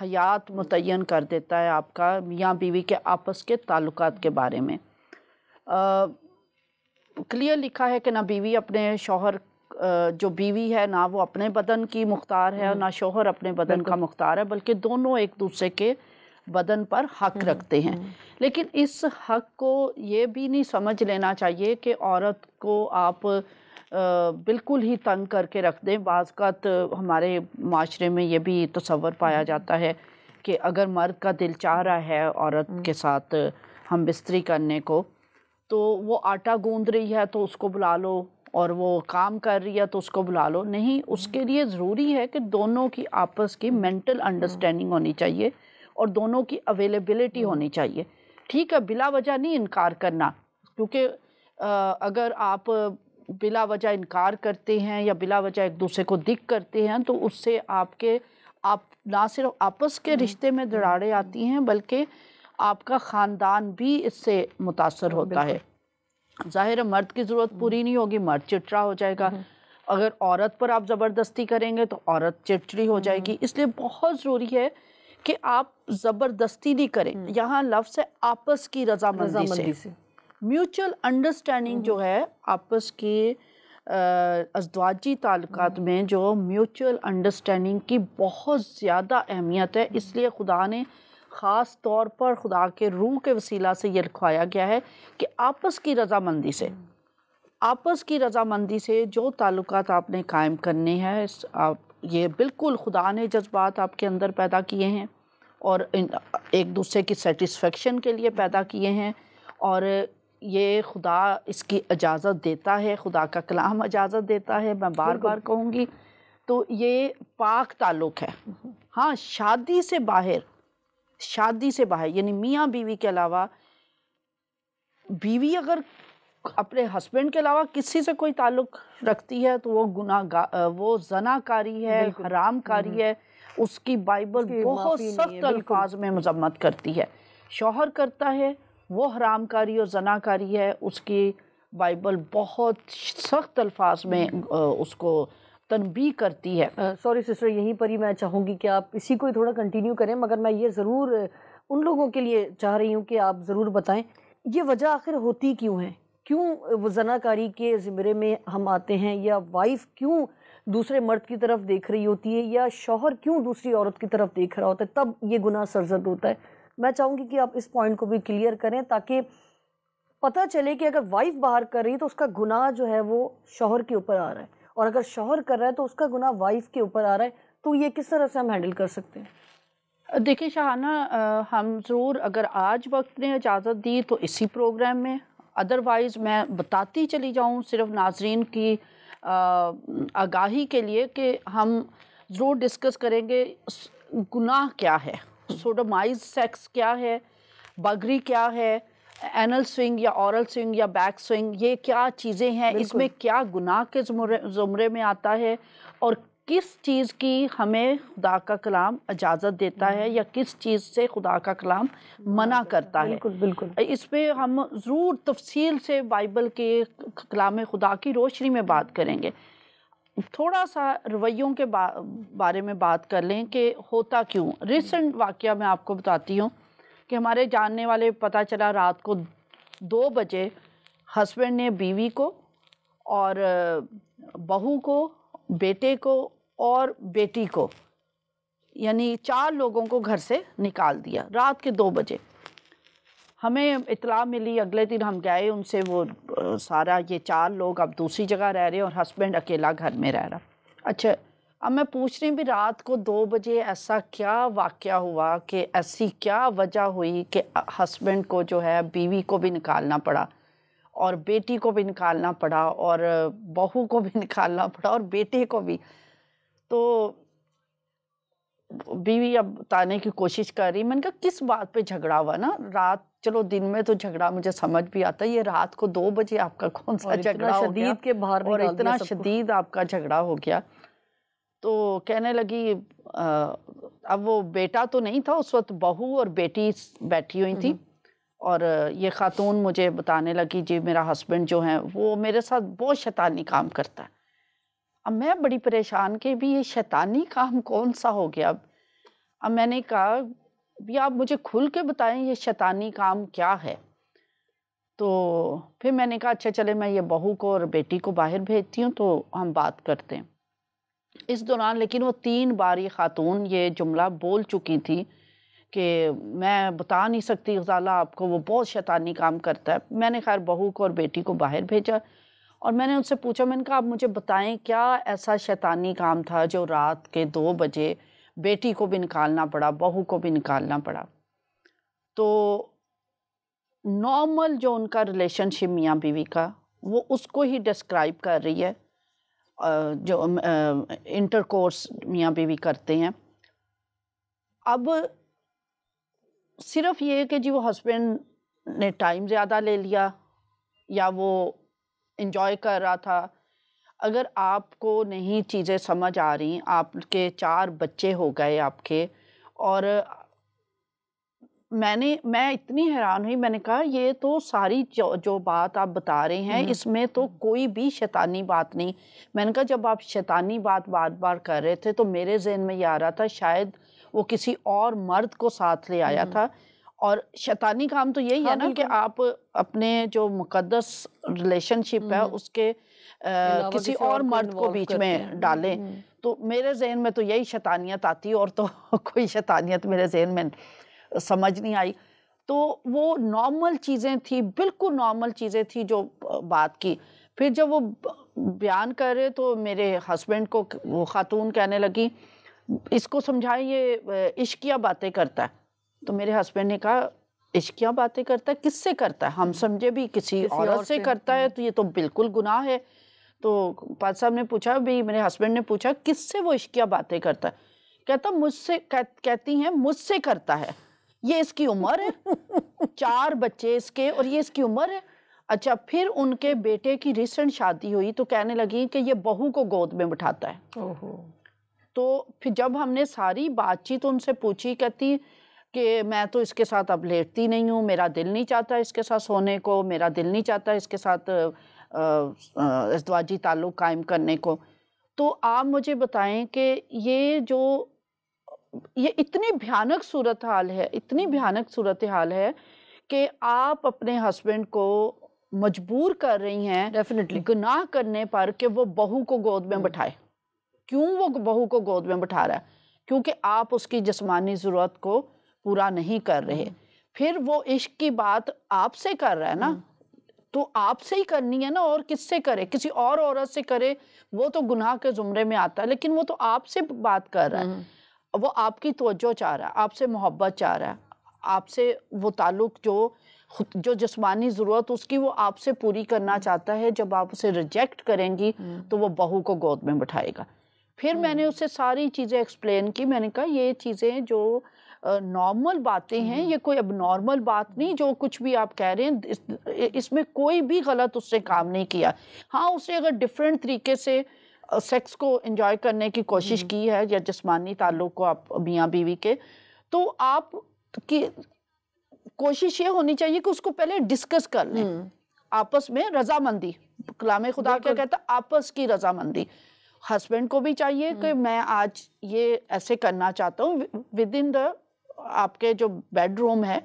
حیات متعین کر دیتا ہے آپ کا میاں بیوی کے آپس کے تعلقات کے بارے میں۔ کلیئر لکھا ہے کہ نہ بیوی اپنے شوہر جو بیوی ہے نہ وہ اپنے بدن کی مختار ہے اور نہ شوہر اپنے بدن کا مختار ہے، بلکہ دونوں ایک دوسرے کے بدن پر حق رکھتے ہیں۔ لیکن اس حق کو یہ بھی نہیں سمجھ لینا چاہیے کہ عورت کو آپ بالکل ہی تنگ کر کے رکھ دیں۔ بعض اوقات ہمارے معاشرے میں یہ بھی تصور پایا جاتا ہے کہ اگر مرد کا دل چاہ رہا ہے عورت کے ساتھ ہم بستری کرنے کو، تو وہ آٹا گوندھ رہی ہے تو اس کو بلا لو، اور وہ کام کر رہی ہے تو اس کو بلا لو۔ نہیں، اس کے لیے ضروری ہے کہ دونوں کی آپس کی مینٹل انڈرسٹینڈنگ ہونی چاہیے اور دونوں کی اویلیبلٹی ہونی چاہیے۔ ٹھیک ہے، بلا وجہ نہیں انکار کرنا، کیونکہ اگر آپ بلا وجہ انکار کرتے ہیں یا بلا وجہ ایک دوسرے کو دکھ کرتے ہیں تو اس سے آپ نہ صرف آپس کے رشتے میں دراڑیں آتی ہیں بلکہ آپ کا خاندان بھی اس سے متاثر ہوتا ہے۔ ظاہر ہے مرد کی ضرورت پوری نہیں ہوگی، مرد چڑچڑا ہو جائے گا۔ اگر عورت پر آپ زبردستی کریں گے تو عورت چڑچڑی ہو جائے گی۔ اس لیے بہت ضروری ہے کہ آپ زبردستی نہیں کریں۔ یہاں لفظ ہے آپس کی رضامندی سے، میوچل انڈرسٹینڈنگ جو ہے آپس کے ازدواجی تعلقات میں، جو میوچل انڈرسٹینڈنگ کی بہت زیادہ اہمیت ہے۔ اس لیے خدا نے خاص طور پر خدا کے روح کے وسیلہ سے یہ لکھوایا گیا ہے کہ آپس کی رضامندی سے جو تعلقات آپ نے قائم کرنے ہیں، یہ بالکل خدا نے جذبات آپ کے اندر پیدا کیے ہیں اور ایک دوسرے کی سیٹسفیکشن کے لیے پیدا کیے ہیں، اور یہ خدا اس کی اجازت دیتا ہے، خدا کا کلام اجازت دیتا ہے، میں بار بار کہوں گی۔ تو یہ پاک تعلق ہے۔ ہاں، شادی سے باہر یعنی میاں بیوی کے علاوہ، بیوی اگر اپنے ہسبینڈ کے علاوہ کسی سے کوئی تعلق رکھتی ہے تو وہ زناکاری ہے، حرام کاری ہے۔ اس کی بائبل بہت سخت الفاظ میں مذمت کرتی ہے۔ شوہر کرتا ہے وہ حرام کاری اور زناکاری ہے، اس کی بائبل بہت سخت الفاظ میں اس کو تنبیہ کرتی ہے۔ سوری سسٹر، یہیں پر ہی میں چاہوں گی کہ آپ اسی کو تھوڑا کنٹینیو کریں، مگر میں یہ ضرور ان لوگوں کے لیے چاہ رہی ہوں کہ آپ ضرور بتائیں یہ وجہ آخر ہوتی کیوں ہے؟ کیوں وہ زناکاری کے زمرے میں ہم آتے ہیں، یا وائف کیوں دوسرے مرد کی طرف دیکھ رہی ہوتی ہے، یا شوہر کیوں دوسری عورت کی طرف دیکھ رہا ہوتا ہے، تب یہ گناہ سرزد ہوتا ہے؟ میں چاہوں گی کہ آپ اس پوائنٹ کو بھی کلیئر کریں تاکہ پتہ چلے کہ اگر وائف باہر کر رہی ہے تو اس کا گناہ جو ہے وہ شوہر کے اوپر آ رہا ہے، اور اگر شوہر کر رہا ہے تو اس کا گناہ وائف کے اوپر آ رہا ہے۔ تو یہ کس طرح سے ہم ہینڈل کر سکتے ہیں؟ دیکھیں شاہانہ، ہم ضرور اگر آج وقت نے اجازت دی تو اسی پروگرام میں، ادروائز میں بتاتی چلی جاؤں صرف ناظرین کی آگاہی کے لیے کہ ہم ضرور ڈسکس کریں گے گناہ کیا ہے، سوڈومائز سیکس کیا ہے، بگری کیا ہے، اینل سوئنگ یا اورل سوئنگ یا بیک سوئنگ، یہ کیا چیزیں ہیں، اس میں کیا گناہ کے زمرے میں آتا ہے، اور کس چیز کی ہمیں خدا کا کلام اجازت دیتا ہے یا کس چیز سے خدا کا کلام منع کرتا ہے۔ بالکل اس پہ ہم ضرور تفصیل سے بائبل کے کلام خدا کی روشنی میں بات کریں گے۔ تھوڑا سا رویوں کے بارے میں بات کر لیں کہ ہوتا کیوں۔ ریسنٹ واقعہ میں آپ کو بتاتی ہوں کہ ہمارے جاننے والے پتہ چلا رات کو 2 بجے ہسبینڈ نے بیوی کو اور بہو کو، بیٹے کو اور بیٹی کو، یعنی 4 لوگوں کو گھر سے نکال دیا رات کے 2 بجے۔ ہمیں اطلاع ملی، اگلے دن ہم گئے ان سے، وہ سارا یہ 4 لوگ اب دوسری جگہ رہ رہے اور ہسبینڈ اکیلا گھر میں رہ رہا۔ اچھا، اب میں پوچھ رہی ہوں بھی رات کو 2 بجے ایسا کیا واقعہ ہوا، کہ ایسی کیا وجہ ہوئی کہ ہسبینڈ کو جو ہے بیوی کو بھی نکالنا پڑا اور بیٹی کو بھی نکالنا پڑا اور بہو کو بھی نکالنا پڑا اور بیٹے کو بھی؟ تو بیوی اب بتانے کی کوشش کر رہی، میں نے کہا کس بات پہ جھگڑا ہوا نا رات؟ چلو دن میں تو جھگڑا مجھے سمجھ بھی آتا ہے، یہ رات کو 2 بجے آپ کا کون سا جھگڑا ہو گیا اور اتنا شدید آپ کا جھگڑا ہو گیا؟ تو کہنے لگی اب وہ بیٹا تو نہیں تھا اس وقت، بہو اور بیٹی بیٹھی ہوئی تھی، اور یہ خاتون مجھے بتانے لگی جی میرا ہسبینڈ جو ہے وہ میرے ساتھ بہت شیطانی کام کرتا ہے۔ اب میں بڑی پریشان کہ بھی یہ شیطانی کام کون سا ہو گیا؟ اب میں نے کہا بھی آپ مجھے کھل کے بتائیں یہ شیطانی کام کیا ہے. تو پھر میں نے کہا اچھا چلے میں یہ بہو کو اور بیٹی کو باہر بھیجتی ہوں تو ہم بات کرتے ہیں. اس دوران لیکن وہ 3 بار یہ خاتون یہ جملہ بول چکی تھی کہ میں بتا نہیں سکتی غزالہ آپ کو، وہ بہت شیطانی کام کرتا ہے. میں نے خیر بہو کو اور بیٹی کو باہر بھیجا اور میں نے ان سے پوچھا، میں نے کہا آپ مجھے بتائیں کیا ایسا شیطانی کام تھا جو رات کے 2 بجے بیٹی کو بھی نکالنا پڑا، بہو کو بھی نکالنا پڑا. تو نارمل جو ان کا ریلیشن شپ میاں بیوی کا وہ اس کو ہی ڈسکرائب کر رہی ہے جو انٹر کورس میاں بیوی کرتے ہیں. اب صرف یہ کہ جی وہ ہسبینڈ نے ٹائم زیادہ لے لیا یا وہ انجوائے کر رہا تھا، اگر آپ کو نہیں چیزیں سمجھ آ رہی، آپ کے 4 بچے ہو گئے آپ کے، اور میں اتنی حیران ہوئی. میں نے کہا یہ تو ساری جو بات آپ بتا رہے ہیں اس میں تو کوئی بھی شیطانی بات نہیں. میں نے کہا جب آپ شیطانی بات بار بار کر رہے تھے تو میرے ذہن میں یہ آ رہا تھا شاید وہ کسی اور مرد کو ساتھ لے آیا تھا. اور شیطانی کام تو یہی ہے نا کہ آپ اپنے جو مقدس ریلیشن شپ ہے اس کے کسی اور مرد کو بیچ میں ڈالیں. تو میرے ذہن میں تو یہی شیطانیت آتی، اور تو کوئی شیطانیت میرے ذہن میں سمجھ نہیں آئی. تو وہ نارمل چیزیں تھی، بالکل نارمل چیزیں تھی جو بات کی. پھر جب وہ بیان کر رہے تو میرے ہسبینڈ کو وہ خاتون کہنے لگی اس کو سمجھائیں یہ عشقیہ باتیں کرتا ہے. تو میرے ہسبینڈ نے کہا عشقیہ باتیں کرتا ہے، کس سے کرتا ہے؟ ہم سمجھے بھی کسی عورت سے کرتا ہے تو یہ تو بالکل گناہ ہے. تو پادری صاحب نے پوچھا بھی، میرے ہسبینڈ نے پوچھا کس سے وہ عشقیہ باتیں کرتا ہے؟ کہتا مجھ سے، کہتی ہیں مجھ سے کرتا ہے، یہ اس کی عمر ہے، 4 بچے اس کے اور یہ اس کی عمر ہے. اچھا پھر ان کے بیٹے کی ریسنٹ شادی ہوئی تو کہنے لگی کہ یہ بہو کو گود میں بٹھاتا ہے. تو پھر جب ہم نے ساری بات چیت ان سے پوچھی، کہتی کہ میں تو اس کے ساتھ اب لیٹتی نہیں ہوں، میرا دل نہیں چاہتا اس کے ساتھ سونے کو، میرا دل نہیں چاہتا اس کے ساتھ ازدواجی تعلق قائم کرنے کو. تو آپ مجھے بتائیں کہ یہ اتنی بھیانک صورتحال ہے، اتنی بھیانک صورتحال ہے کہ آپ اپنے ہسبینڈ کو مجبور کر رہی ہیں گناہ کرنے پر کہ وہ بہو کو گود میں بٹھائے. کیوں وہ بہو کو گود میں بٹھا رہا ہے؟ کیونکہ آپ اس کی جسمانی ضرورت کو پورا نہیں کر رہے. پھر وہ عشق کی بات آپ سے کر رہا ہے نا، تو آپ سے ہی کرنی ہے نا، اور کس سے کرے؟ کسی اور عورت سے کرے وہ تو گناہ کے زمرے میں آتا ہے، لیکن وہ تو آپ سے بات کر رہا ہے. وہ آپ کی توجہ چاہ رہا ہے، آپ سے محبت چاہ رہا ہے، آپ سے وہ تعلق جو جسمانی ضرورت اس کی وہ آپ سے پوری کرنا چاہتا ہے. جب آپ اسے ریجیکٹ کریں گی تو وہ بہو کو گود میں بٹھائے گا. پھر میں نے اسے ساری چیزیں ایکسپلین کی. میں نے کہا یہ چیزیں جو نارمل باتیں ہیں، یہ کوئی اب نارمل بات نہیں جو کچھ بھی آپ کہہ رہے ہیں، اس میں کوئی بھی غلط اس سے کام نہیں کیا. ہاں اس نے اگر ڈیفرنٹ طریقے سے سیکس کو انجوائے کرنے کی کوشش کی ہے یا جسمانی تعلق کو آپ میاں بیوی کے، تو آپ کی کوشش یہ ہونی چاہیے کہ اس کو پہلے ڈسکس کر لیں آپس میں، رضامندی. کلام خدا کیا کہتا ہے؟ آپس کی رضامندی. ہسبینڈ کو بھی چاہیے کہ میں آج یہ ایسے کرنا چاہتا ہوں، ود ان دا آپ کے جو بیڈ روم ہے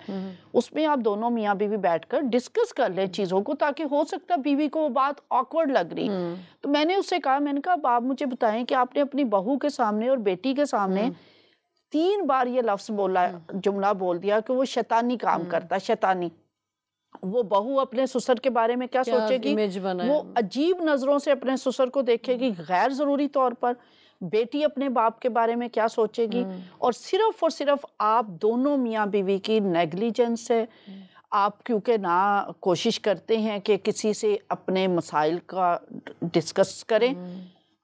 اس میں آپ دونوں میاں بیوی بیٹھ کر ڈسکس کر لیں چیزوں کو، تاکہ ہو سکتا بیوی کو وہ بات آکورڈ لگ رہی. تو میں نے اس سے کہا، میں نے کہا اب آپ مجھے بتائیں کہ آپ نے اپنی بہو کے سامنے اور بیٹی کے سامنے 3 بار یہ لفظ بولا، جملہ بول دیا کہ وہ شیطانی کام کرتا ہے. شیطانی. وہ بہو اپنے سسر کے بارے میں کیا سوچے گی؟ وہ عجیب نظروں سے اپنے سسر کو دیکھے گی غیر ضروری طور پر. بیٹی اپنے باپ کے بارے میں کیا سوچے گی؟ اور صرف آپ دونوں میاں بیوی کی نیگلیجنس ہے. آپ کیونکہ نہ کوشش کرتے ہیں کہ کسی سے اپنے مسائل کا ڈسکس کریں.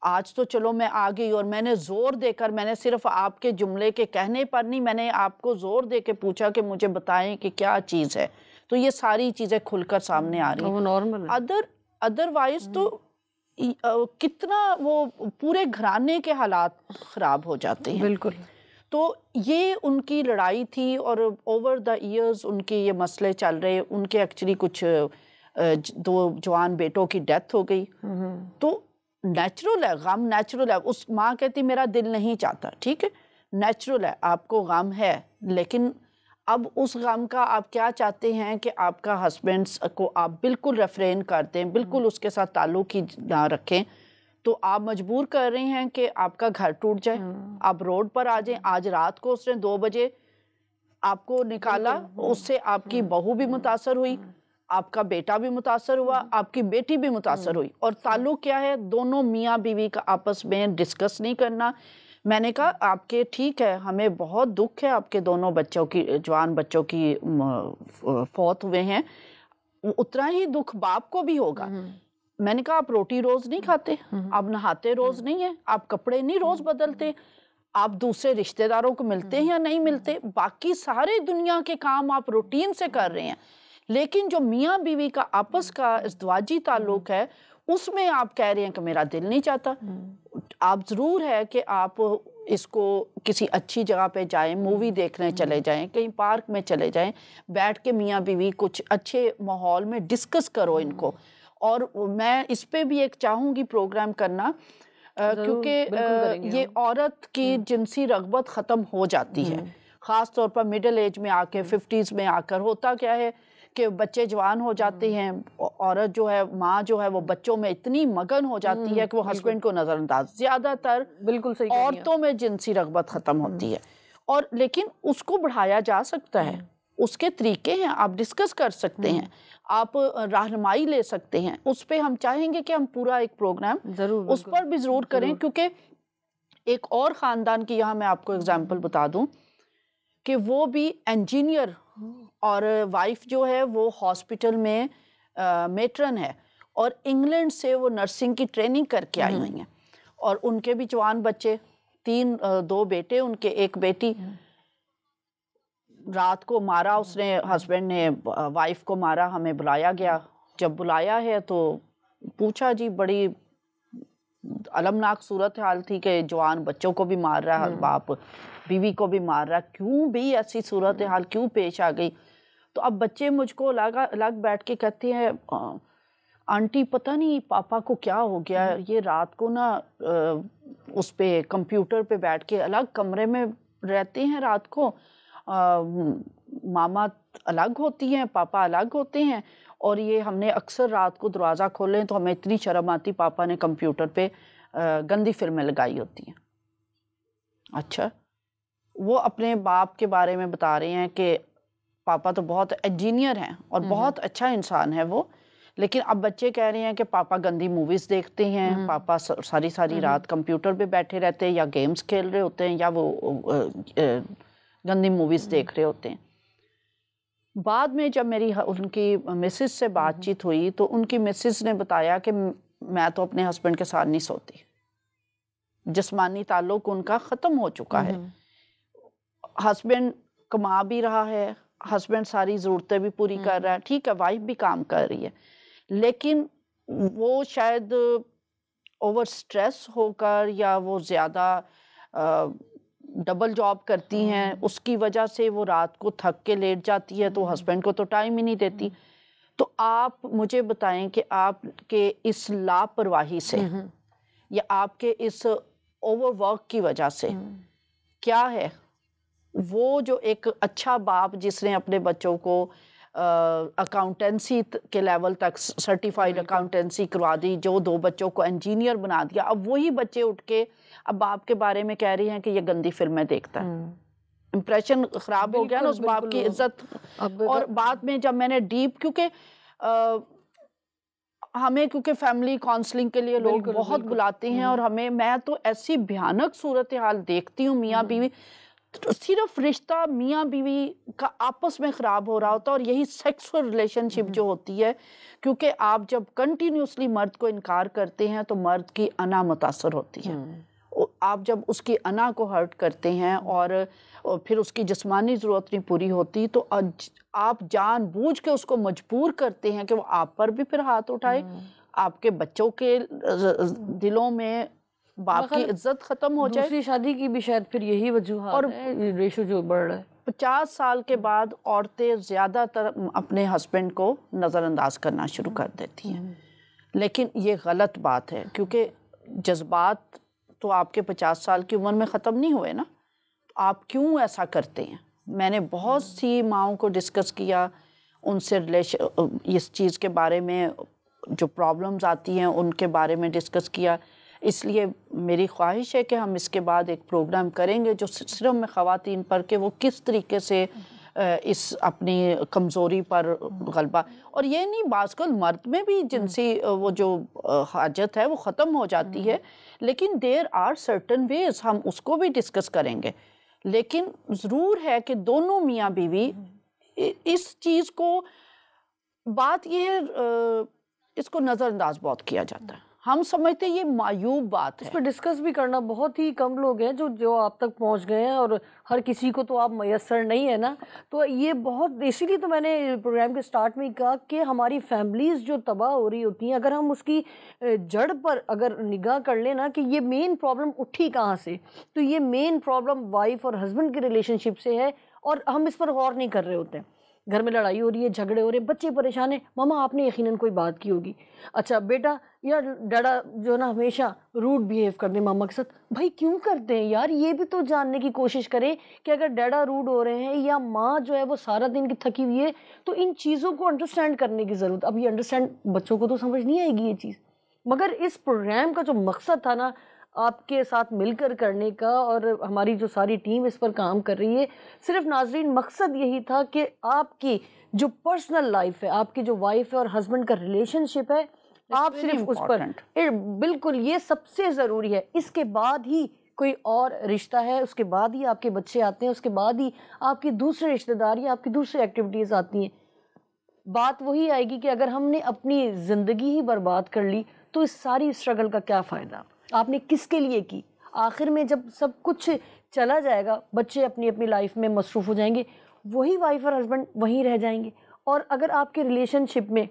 آج تو چلو میں آ گئی اور میں نے زور دے کر، میں نے صرف آپ کے جملے کے کہنے پر نہیں، میں نے آپ کو زور دے کے پوچھا کہ مجھے بتائیں کہ کیا چیز ہے. تو یہ ساری چیزیں کھل کر سامنے آ رہی ہیں. ادروائز تو کتنا وہ پورے گھرانے کے حالات خراب ہو جاتے ہیں. بالکل. تو یہ ان کی لڑائی تھی، اور اوور دا ایئرز ان کے یہ مسئلے چل رہے. ان کے ایکچولی کچھ 2 جوان بیٹوں کی ڈیتھ ہو گئی. تو نیچرل ہے، غم نیچرل ہے. اس ماں کہتی میرا دل نہیں چاہتا، ٹھیک ہے، نیچرل ہے، آپ کو غم ہے، لیکن اب اس غم کا آپ کیا چاہتے ہیں کہ آپ کا ہسبینڈ کو آپ بالکل ریفرین کر دیں، بالکل اس کے ساتھ تعلق ہی نہ رکھیں، تو آپ مجبور کر رہے ہیں کہ آپ کا گھر ٹوٹ جائے، آپ روڈ پر آ جائیں۔ آج رات کو اس نے 2 بجے آپ کو نکالا، اس سے آپ کی بہو بھی متاثر ہوئی، آپ کا بیٹا بھی متاثر ہوا، آپ کی بیٹی بھی متاثر ہوئی، اور تعلق کیا ہے؟ دونوں میاں بیوی کا آپس میں ڈسکس نہیں کرنا۔ میں نے کہا آپ کے ٹھیک ہے، ہمیں بہت دکھ ہے آپ کے دونوں بچوں کی، جوان بچوں کی فوت ہوئے ہیں، اتنا ہی دکھ باپ کو بھی ہوگا۔ میں نے کہا آپ روٹی روز نہیں کھاتے، آپ نہاتے روز نہیں ہیں، آپ کپڑے نہیں روز بدلتے، آپ دوسرے رشتہ داروں کو ملتے ہیں یا نہیں ملتے، باقی سارے دنیا کے کام آپ روٹین سے کر رہے ہیں، لیکن جو میاں بیوی کا آپس کا ازدواجی تعلق ہے اس میں آپ کہہ رہے ہیں کہ میرا دل نہیں چاہتا۔ آپ ضرور ہے کہ آپ اس کو کسی اچھی جگہ پہ جائیں، مووی دیکھنے چلے جائیں، کہیں پارک میں چلے جائیں، بیٹھ کے میاں بیوی کچھ اچھے ماحول میں ڈسکس کرو ان کو۔ اور میں اس پہ بھی ایک چاہوں گی پروگرام کرنا، کیونکہ یہ عورت کی جنسی رغبت ختم ہو جاتی ہے، خاص طور پر مڈل ایج میں آ کے، 50s میں آ کر۔ ہوتا کیا ہے کہ بچے جوان ہو جاتے ہیں، عورت جو ہے، ماں جو ہے، وہ بچوں میں اتنی مگن ہو جاتی ہے کہ وہ ہسبینڈ کو نظر انداز۔ زیادہ تر بالکل صحیح عورتوں میں جنسی رغبت ختم ہوتی ہے، اور لیکن اس کو بڑھایا جا سکتا ہے، اس کے طریقے ہیں، آپ ڈسکس کر سکتے ہیں، آپ رہنمائی لے سکتے ہیں۔ اس پہ ہم چاہیں گے کہ ہم پورا ایک پروگرام اس پر بھی ضرور کریں، کیونکہ ایک اور خاندان کی یہاں میں آپ کو اگزامپل بتا دوں کہ وہ بھی انجینئر، اور وائف جو ہے وہ ہاسپٹل میں میٹرن ہے، اور انگلینڈ سے وہ نرسنگ کی ٹریننگ کر کے آئی ہوئی ہیں، اور ان کے بھی جوان بچے، 2 بیٹے ان کے، 1 بیٹی۔ رات کو مارا اس نے، ہسبینڈ نے وائف کو مارا، ہمیں بلایا گیا۔ جب بلایا ہے تو پوچھا، جی بڑی المناک صورتحال تھی کہ جوان بچوں کو بھی مار رہا ہے، باپ بیوی کو بھی مار رہا ہے، کیوں بھی ایسی صورتحال کیوں پیش آ گئی؟ تو اب بچے مجھ کو الگ بیٹھ کے کہتے ہیں، آنٹی پتہ نہیں پاپا کو کیا ہو گیا، یہ رات کو نا اس پہ کمپیوٹر پہ بیٹھ کے، الگ کمرے میں رہتے ہیں رات کو، ماما الگ ہوتی ہیں، پاپا الگ ہوتے ہیں، اور یہ ہم نے اکثر رات کو دروازہ کھولیں تو ہمیں اتنی شرم آتی، پاپا نے کمپیوٹر پہ گندی فلمیں لگائی ہوتی ہیں۔ اچھا، وہ اپنے باپ کے بارے میں بتا رہے ہیں کہ پاپا تو بہت انجینئر ہیں اور بہت اچھا انسان ہے وہ، لیکن اب بچے کہہ رہے ہیں کہ پاپا گندی موویز دیکھتے ہیں، پاپا ساری رات کمپیوٹر پہ بیٹھے رہتے ہیں، یا گیمز کھیل رہے ہوتے ہیں، یا وہ گندی موویز دیکھ رہے ہوتے ہیں۔ بعد میں جب میری ان کی مسز سے بات چیت ہوئی تو ان کی مسز نے بتایا کہ میں تو اپنے ہسبینڈ کے ساتھ نہیں سوتی، جسمانی تعلق ان کا ختم ہو چکا ہے، ہسبینڈ کما بھی رہا ہے، ہسبینڈ ساری ضرورتیں بھی پوری کر رہا ہے، ٹھیک ہے وائف بھی کام کر رہی ہے، لیکن وہ شاید اوور سٹریس ہو کر، یا وہ زیادہ ڈبل جاب کرتی ہیں، اس کی وجہ سے وہ رات کو تھک کے لیٹ جاتی ہے، تو ہسبینڈ کو تو ٹائم ہی نہیں دیتی۔ تو آپ مجھے بتائیں کہ آپ کے اس لاپرواہی سے، یا آپ کے اس اوور ورک کی وجہ سے کیا ہے وہ جو ایک اچھا باپ جس نے اپنے بچوں کو اکاؤنٹنسی کے لیول تک سرٹیفائیڈ اکاؤنٹنسی کروا دی، جو 2 بچوں کو انجینئر بنا دیا، اب وہی بچے اٹھ کے اب باپ کے بارے میں کہہ رہی ہیں کہ یہ گندی فلمیں دیکھتا ہے۔ امپریشن خراب ہو گیا نا اس باپ کی عزت۔ اور بعد میں جب میں نے ڈیپ، کیونکہ ہمیں فیملی کاؤنسلنگ کے لیے لوگ بہت بلاتے ہیں، اور میں تو ایسی بھیانک صورتحال دیکھتی ہوں، میاں بیوی صرف رشتہ میاں بیوی کا آپس میں خراب ہو رہا ہوتا ہے، اور یہی سیکسول ریلیشن شپ جو ہوتی ہے، کیونکہ آپ جب کنٹینیوسلی مرد کو انکار کرتے ہیں تو مرد کی انا متاثر ہوتی ہے، آپ جب اس کی انا کو ہرٹ کرتے ہیں اور پھر اس کی جسمانی ضرورت نہیں پوری ہوتی، تو آپ جان بوجھ کے اس کو مجبور کرتے ہیں کہ وہ آپ پر بھی پھر ہاتھ اٹھائے، آپ کے بچوں کے دلوں میں باپ کی عزت ختم ہو جائے۔ دوسری شادی کی بھی شاید پھر یہی وجوہات ہے، ریشو جو بڑھ رہا ہے۔ 50 سال کے بعد عورتیں زیادہ تر اپنے ہسبینڈ کو نظر انداز کرنا شروع کر دیتی ہیں، لیکن یہ غلط بات ہے، کیونکہ جذبات تو آپ کے 50 سال کی عمر میں ختم نہیں ہوئے نا، آپ کیوں ایسا کرتے ہیں. میں نے بہت سی ماؤں کو ڈسکس کیا, ان سے اس چیز کے بارے میں جو پرابلمز آتی ہیں ان کے بارے میں ڈسکس کیا. اس لیے میری خواہش ہے کہ ہم اس کے بعد ایک پروگرام کریں گے جو صرف میں خواتین پر کہ وہ کس طریقے سے اس اپنی کمزوری پر غلبہ, اور یہ نہیں بعض کل مرد میں بھی جنسی وہ جو حاجت ہے وہ ختم ہو جاتی ہے, لیکن دیر آر سرٹن ویز, ہم اس کو بھی ڈسکس کریں گے. لیکن ضرور ہے کہ دونوں میاں بیوی اس چیز کو, بات یہ ہے اس کو نظر انداز بہت کیا جاتا ہے. ہم سمجھتے یہ معیوب بات ہے. اس پہ ڈسکس بھی کرنا, بہت ہی کم لوگ ہیں جو آپ تک پہنچ گئے ہیں, اور ہر کسی کو تو آپ میسر نہیں ہے نا. تو یہ بہت, اسی لیے تو میں نے پروگرام کے سٹارٹ میں ہی کہا کہ ہماری فیملیز جو تباہ ہو رہی ہوتی ہیں, اگر ہم اس کی جڑ پر اگر نگاہ کر لیں نا کہ یہ مین پرابلم اٹھی کہاں سے, تو یہ مین پرابلم وائف اور ہسبینڈ کی ریلیشن شپ سے ہے, اور ہم اس پر غور نہیں کر رہے ہوتے ہیں. گھر میں لڑائی ہو رہی ہے, جھگڑے ہو رہے ہیں, بچے پریشان ہیں, ماما آپ نے یقیناً کوئی بات کی ہوگی, اچھا بیٹا یا ڈیڈا جو نا ہمیشہ روڈ بیہیو کر دیں ماما کے ساتھ. بھائی کیوں کرتے ہیں یار, یہ بھی تو جاننے کی کوشش کریں کہ اگر ڈیڈا روڈ ہو رہے ہیں یا ماں جو ہے وہ سارا دن کی تھکی ہوئی ہے, تو ان چیزوں کو انڈرسٹینڈ کرنے کی ضرورت. اب یہ انڈرسٹینڈ بچوں کو تو سمجھ نہیں آئے گی یہ چیز, مگر اس پروگرام کا جو مقصد تھا نا آپ کے ساتھ مل کر کرنے کا, اور ہماری جو ساری ٹیم اس پر کام کر رہی ہے, صرف ناظرین مقصد یہی تھا کہ آپ کی جو پرسنل لائف ہے, آپ کی جو وائف ہے اور ہسبینڈ کا ریلیشن شپ ہے, آپ صرف اس پر, بالکل یہ سب سے ضروری ہے. اس کے بعد ہی کوئی اور رشتہ ہے, اس کے بعد ہی آپ کے بچے آتے ہیں, اس کے بعد ہی آپ کی دوسرے رشتہ دار یا آپ کی دوسری ایکٹیویٹیز آتی ہیں. بات وہی آئے گی کہ اگر ہم نے اپنی زندگی ہی برباد کر لی تو اس ساری اسٹرگل کا کیا فائدہ, آپ نے کس کے لیے کی. آخر میں جب سب کچھ چلا جائے گا, بچے اپنی اپنی لائف میں مصروف ہو جائیں گے, وہی وائف اور ہسبینڈ وہیں رہ جائیں گے. اور اگر آپ کے ریلیشن شپ میں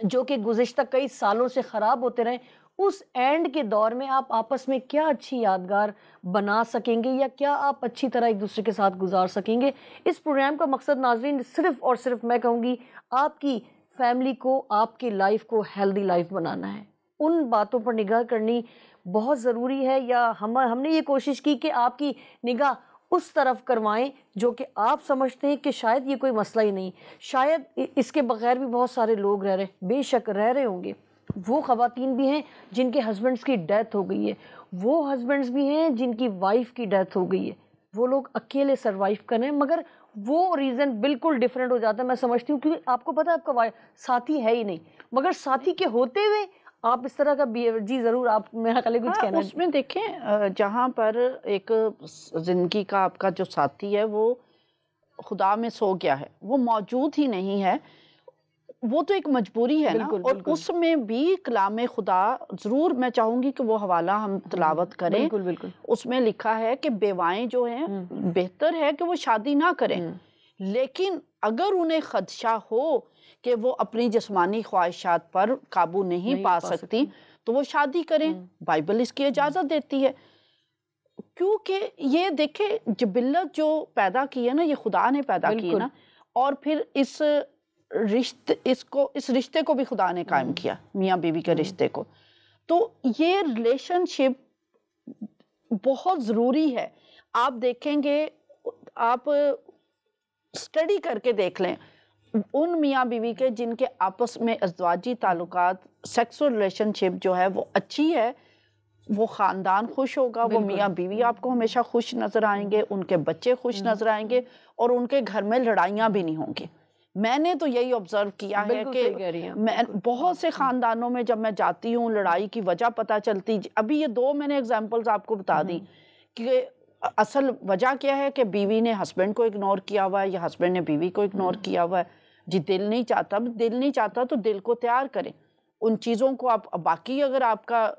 جو کہ گزشتہ کئی سالوں سے خراب ہوتے رہے, اس اینڈ کے دور میں آپ آپس میں کیا اچھی یادگار بنا سکیں گے, یا کیا آپ اچھی طرح ایک دوسرے کے ساتھ گزار سکیں گے. اس پروگرام کا مقصد ناظرین صرف اور صرف میں کہوں گی آپ کی فیملی کو, آپ کی لائف کو ہیلدی لائف بنانا ہے. ان باتوں پر نگاہ کرنی بہت ضروری ہے, یا ہم نے یہ کوشش کی کہ آپ کی نگاہ اس طرف کروائیں جو کہ آپ سمجھتے ہیں کہ شاید یہ کوئی مسئلہ ہی نہیں, شاید اس کے بغیر بھی بہت سارے لوگ رہ رہے, بے شک رہ رہے ہوں گے. وہ خواتین بھی ہیں جن کے ہسبینڈز کی ڈیتھ ہو گئی ہے, وہ ہسبینڈز بھی ہیں جن کی وائف کی ڈیتھ ہو گئی ہے, وہ لوگ اکیلے سروائیو کر رہے ہیں, مگر وہ ریزن بالکل ڈیفرنٹ ہو جاتا ہے. میں سمجھتی ہوں کیونکہ آپ کو پتہ ہے آپ کا ساتھی ہے ہی نہیں, مگر ساتھی کے ہوتے ہوئے آپ اس طرح کا جی ضرور, آپ میرا خیال ہے کچھ کہنا. اس میں دیکھیں جہاں پر ایک زندگی کا آپ کا جو ساتھی ہے وہ خدا میں سو گیا ہے, وہ موجود ہی نہیں ہے, وہ تو ایک مجبوری ہے نا. اور اس میں بھی کلام خدا ضرور میں چاہوں گی کہ وہ حوالہ ہم تلاوت کریں. بالکل بالکل. اس میں لکھا ہے کہ بیوائیں جو ہیں بہتر ہے کہ وہ شادی نہ کریں, لیکن اگر انہیں خدشہ ہو کہ وہ اپنی جسمانی خواہشات پر قابو نہیں پا سکتی تو وہ شادی کریں. بائبل اس کی اجازت دیتی ہے, کیونکہ یہ دیکھیں جبلت جو پیدا کی ہے نا, یہ خدا نے پیدا کی ہے نا, اور پھر اس رشتے کو بھی خدا نے قائم کیا, میاں بیوی کے رشتے کو. تو یہ ریلیشن شپ بہت ضروری ہے. آپ دیکھیں گے, آپ اسٹڈی کر کے دیکھ لیں ان میاں بیوی کے جن کے آپس میں ازدواجی تعلقات, سیکسول ریلیشن شپ جو ہے وہ اچھی ہے, وہ خاندان خوش ہوگا, وہ میاں بیوی آپ کو ہمیشہ خوش نظر آئیں گے, ان کے بچے خوش نظر آئیں گے, اور ان کے گھر میں لڑائیاں بھی نہیں ہوں گی. میں نے تو یہی آبزرو کیا ہے کہ بہت سے خاندانوں میں جب میں جاتی ہوں لڑائی کی وجہ پتہ چلتی. ابھی یہ 2 میں نے ایگزامپلز آپ کو بتا دی کہ اصل وجہ کیا ہے کہ بیوی نے ہسبینڈ کو اگنور کیا ہوا ہے یا ہسبینڈ نے بیوی کو اگنور کیا ہوا ہے. جی دل نہیں چاہتا تو دل کو تیار کریں ان چیزوں کو. آپ باقی اگر آپ کا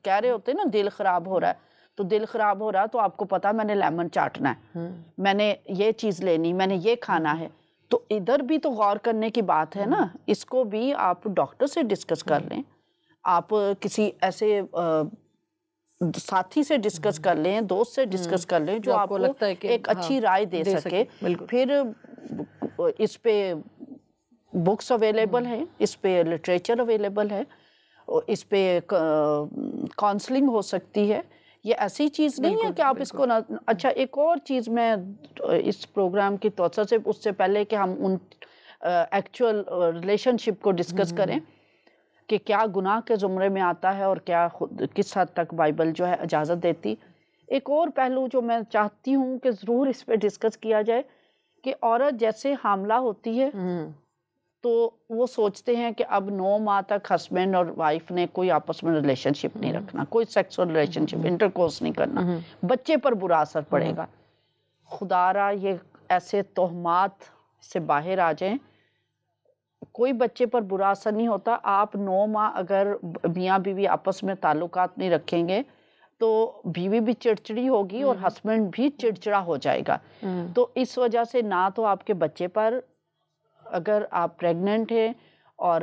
کہہ رہے ہوتے ہیں نا دل خراب ہو رہا ہے, تو دل خراب ہو رہا ہے تو آپ کو پتا میں نے لیمن چاٹنا ہے, میں نے یہ چیز لینی, میں نے یہ کھانا ہے, تو ادھر بھی تو غور کرنے کی بات ہے نا. اس کو بھی آپ ڈاکٹر سے ڈسکس کر لیں, آپ کسی ایسے ساتھی سے ڈسکس کر لیں, دوست سے ڈسکس کر لیں جو آپ کو لگتا ہے کہ ایک اچھی رائے دے سکے. پھر اس پہ بکس اویلیبل ہیں, اس پہ لٹریچر اویلیبل ہے, اس پہ کاؤنسلنگ ہو سکتی ہے یہ ایسی چیز نہیں ہے کہ آپ اس کو نہ. اچھا ایک اور چیز میں اس پروگرام کی توسط سے اس سے پہلے کہ ہم ان ایکچوئل ریلیشن شپ کو ڈسکس کریں کہ کیا گناہ کے زمرے میں آتا ہے اور کیا کس حد تک بائبل جو ہے اجازت دیتی. ایک اور پہلو جو میں چاہتی ہوں کہ ضرور اس پہ ڈسکس کیا جائے کہ عورت جیسے حاملہ ہوتی ہے تو وہ سوچتے ہیں کہ اب 9 ماہ تک ہسبینڈ اور وائف نے کوئی آپس میں ریلیشن شپ نہیں رکھنا, کوئی سیکسول ریلیشن شپ, انٹرکورس نہیں کرنا, بچے پر برا اثر پڑے گا. خدا را یہ ایسے توہمات سے باہر آ جائیں. کوئی بچے پر برا اثر نہیں ہوتا. آپ 9 ماہ اگر میاں بیوی آپس میں تعلقات نہیں رکھیں گے تو بیوی بھی چڑچڑی ہوگی اور ہسبینڈ بھی چڑچڑا ہو جائے گا. تو اس وجہ سے نہ تو آپ کے بچے پر, اگر آپ پریگننٹ ہیں اور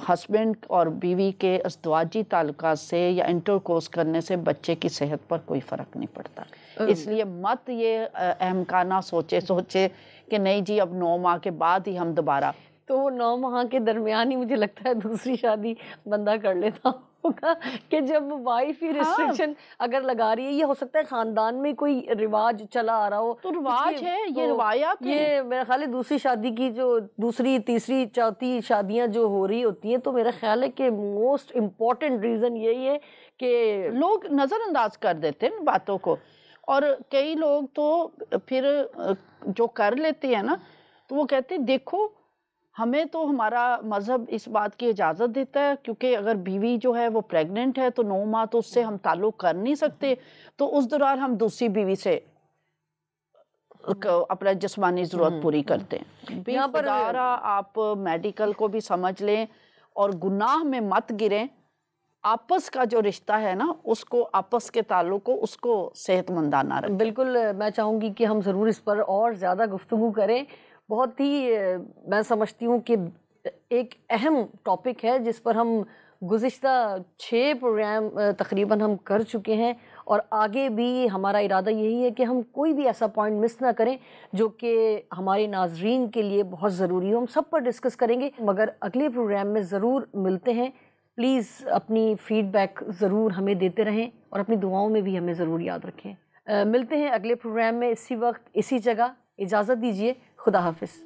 ہسبینڈ اور بیوی کے ازدواجی تعلقات سے یا انٹرکورس کرنے سے بچے کی صحت پر کوئی فرق نہیں پڑتا. اس لیے مت یہ احمقانہ سوچے کہ نہیں جی اب 9 ماہ کے بعد ہی ہم دوبارہ. تو 9 ماہ کے درمیان ہی مجھے لگتا ہے دوسری شادی بندہ کر لیتا ہوگا کہ جب وائف ہی ریسٹرکشن اگر لگا رہی ہے. یہ ہو سکتا ہے خاندان میں کوئی رواج چلا آ رہا ہو, تو رواج ہے, یہ روایات ہیں. یہ میرا خیال ہے دوسری شادی کی جو دوسری تیسری چوتھی شادیاں جو ہو رہی ہوتی ہیں تو میرا خیال ہے کہ موسٹ امپورٹنٹ ریزن یہی ہے کہ لوگ نظر انداز کر دیتے ہیں باتوں کو. اور کئی لوگ تو پھر جو کر لیتے ہیں نا تو وہ کہتے ہیں دیکھو ہمیں تو ہمارا مذہب اس بات کی اجازت دیتا ہے کیونکہ اگر بیوی جو ہے وہ پریگننٹ ہے تو 9 ماہ تو اس سے ہم تعلق کر نہیں سکتے, تو اس دوران ہم دوسری بیوی سے اپنا جسمانی ضرورت پوری کرتے ہیں. یہاں پر آپ میڈیکل کو بھی سمجھ لیں اور گناہ میں مت گریں. آپس کا جو رشتہ ہے نا اس کو, آپس کے تعلق کو, اس کو صحت مندانہ رکھیں. بالکل میں چاہوں گی کہ ہم ضرور اس پر اور زیادہ گفتگو کریں. بہت ہی میں سمجھتی ہوں کہ ایک اہم ٹاپک ہے جس پر ہم گزشتہ 6 پروگرام تقریباً ہم کر چکے ہیں اور آگے بھی ہمارا ارادہ یہی ہے کہ ہم کوئی بھی ایسا پوائنٹ مس نہ کریں جو کہ ہمارے ناظرین کے لیے بہت ضروری ہو. ہم سب پر ڈسکس کریں گے مگر اگلے پروگرام میں ضرور ملتے ہیں. پلیز اپنی فیڈ بیک ضرور ہمیں دیتے رہیں اور اپنی دعاؤں میں بھی ہمیں ضرور یاد رکھیں. ملتے ہیں اگلے پروگرام میں اسی وقت اسی جگہ. اجازت دیجیے. خدا حافظ.